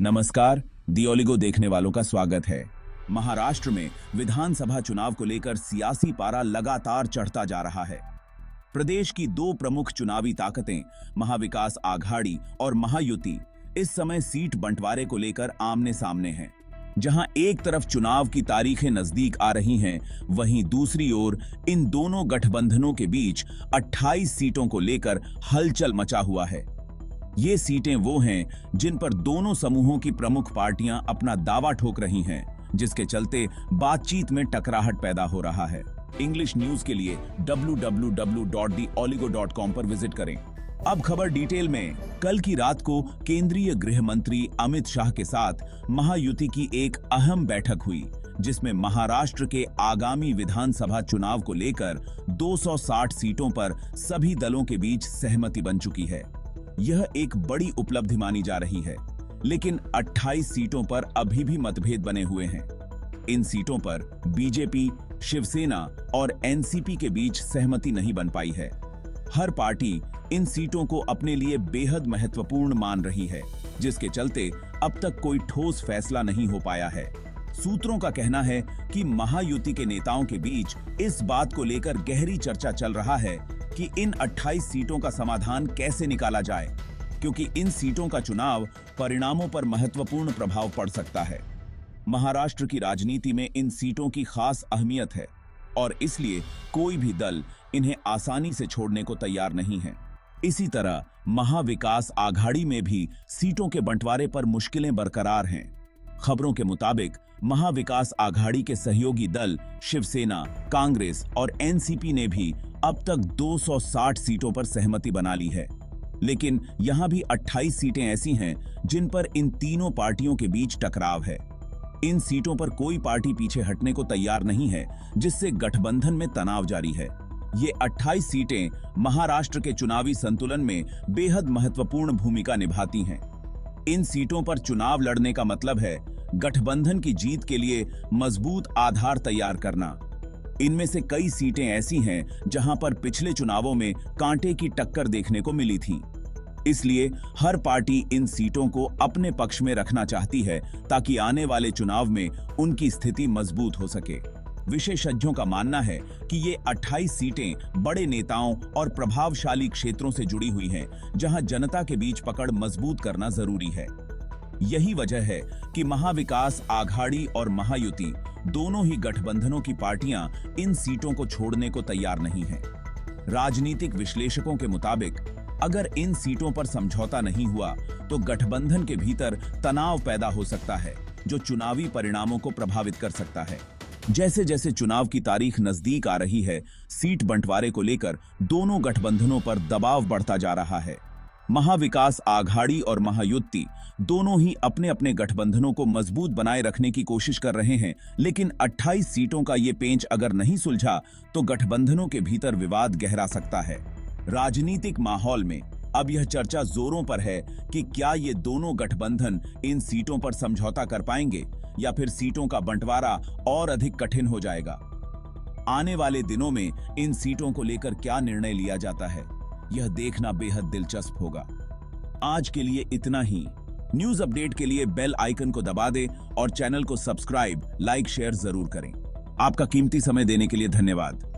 नमस्कार, दी ओलिगो देखने वालों का स्वागत है। महाराष्ट्र में विधानसभा चुनाव को लेकर सियासी पारा लगातार चढ़ता जा रहा है। प्रदेश की दो प्रमुख चुनावी ताकतें महाविकास आघाड़ी और महायुति इस समय सीट बंटवारे को लेकर आमने सामने हैं। जहां एक तरफ चुनाव की तारीखें नजदीक आ रही हैं, वहीं दूसरी ओर इन दोनों गठबंधनों के बीच 28 सीटों को लेकर हलचल मचा हुआ है। ये सीटें वो हैं जिन पर दोनों समूहों की प्रमुख पार्टियां अपना दावा ठोक रही हैं, जिसके चलते बातचीत में टकराहट पैदा हो रहा है। इंग्लिश न्यूज के लिए www.theoligo.com पर विजिट करें। अब खबर डिटेल में। कल की रात को केंद्रीय गृह मंत्री अमित शाह के साथ महायुति की एक अहम बैठक हुई, जिसमें महाराष्ट्र के आगामी विधानसभा चुनाव को लेकर 260 सीटों पर सभी दलों के बीच सहमति बन चुकी है। यह एक बड़ी उपलब्धि मानी जा रही है, लेकिन 28 सीटों पर अभी भी मतभेद बने हुए हैं। इन सीटों पर बीजेपी, शिवसेना और एनसीपी के बीच सहमति नहीं बन पाई है। हर पार्टी इन सीटों को अपने लिए बेहद महत्वपूर्ण मान रही है, जिसके चलते अब तक कोई ठोस फैसला नहीं हो पाया है। सूत्रों का कहना है कि महायुति के नेताओं के बीच इस बात को लेकर गहरी चर्चा चल रहा है कि इन 28 सीटों का समाधान कैसे निकाला जाए, क्योंकि इन सीटों का चुनाव परिणामों पर महत्वपूर्ण प्रभाव पड़ सकता है। महाराष्ट्र की राजनीति में इन सीटों की खास अहमियत है और इसलिए कोई भी दल इन्हें आसानी से छोड़ने को तैयार नहीं है। इसी तरह महाविकास आघाड़ी में भी सीटों के बंटवारे पर मुश्किलें बरकरार हैं। खबरों के मुताबिक महाविकास आघाड़ी के सहयोगी दल शिवसेना, कांग्रेस और एनसीपी ने भी अब तक 260 सीटों पर सहमति बना ली है, लेकिन यहां भी 28 सीटें ऐसी हैं जिन पर इन तीनों पार्टियों के बीच टकराव है। इन सीटों पर कोई पार्टी पीछे हटने को तैयार नहीं है, जिससे गठबंधन में तनाव जारी है। ये 28 सीटें महाराष्ट्र के चुनावी संतुलन में बेहद महत्वपूर्ण भूमिका निभाती हैं। इन सीटों पर चुनाव लड़ने का मतलब है गठबंधन की जीत के लिए मजबूत आधार तैयार करना। इनमें से कई सीटें ऐसी हैं जहां पर पिछले चुनावों में कांटे की टक्कर देखने को मिली थी। इसलिए हर पार्टी इन सीटों को अपने पक्ष में रखना चाहती है, ताकि आने वाले चुनाव में उनकी स्थिति मजबूत हो सके। विशेषज्ञों का मानना है कि ये 28 सीटें बड़े नेताओं और प्रभावशाली क्षेत्रों से जुड़ी हुई हैं, जहां जनता के बीच पकड़ मजबूत करना जरूरी है। यही वजह है कि महाविकास आघाड़ी और महायुति दोनों ही गठबंधनों की पार्टियां इन सीटों को छोड़ने को तैयार नहीं हैं। राजनीतिक विश्लेषकों के मुताबिक अगर इन सीटों पर समझौता नहीं हुआ तो गठबंधन के भीतर तनाव पैदा हो सकता है, जो चुनावी परिणामों को प्रभावित कर सकता है। जैसे जैसे चुनाव की तारीख नजदीक आ रही है, सीट बंटवारे को लेकर दोनों गठबंधनों पर दबाव बढ़ता जा रहा है। महाविकास आघाड़ी और महायुति दोनों ही अपने अपने गठबंधनों को मजबूत बनाए रखने की कोशिश कर रहे हैं, लेकिन 28 सीटों का ये पेंच अगर नहीं सुलझा तो गठबंधनों के भीतर विवाद गहरा सकता है। राजनीतिक माहौल में अब यह चर्चा जोरों पर है कि क्या ये दोनों गठबंधन इन सीटों पर समझौता कर पाएंगे या फिर सीटों का बंटवारा और अधिक कठिन हो जाएगा। आने वाले दिनों में इन सीटों को लेकर क्या निर्णय लिया जाता है, यह देखना बेहद दिलचस्प होगा। आज के लिए इतना ही। न्यूज अपडेट के लिए बेल आइकन को दबा दें और चैनल को सब्सक्राइब, लाइक, शेयर जरूर करें। आपका कीमती समय देने के लिए धन्यवाद।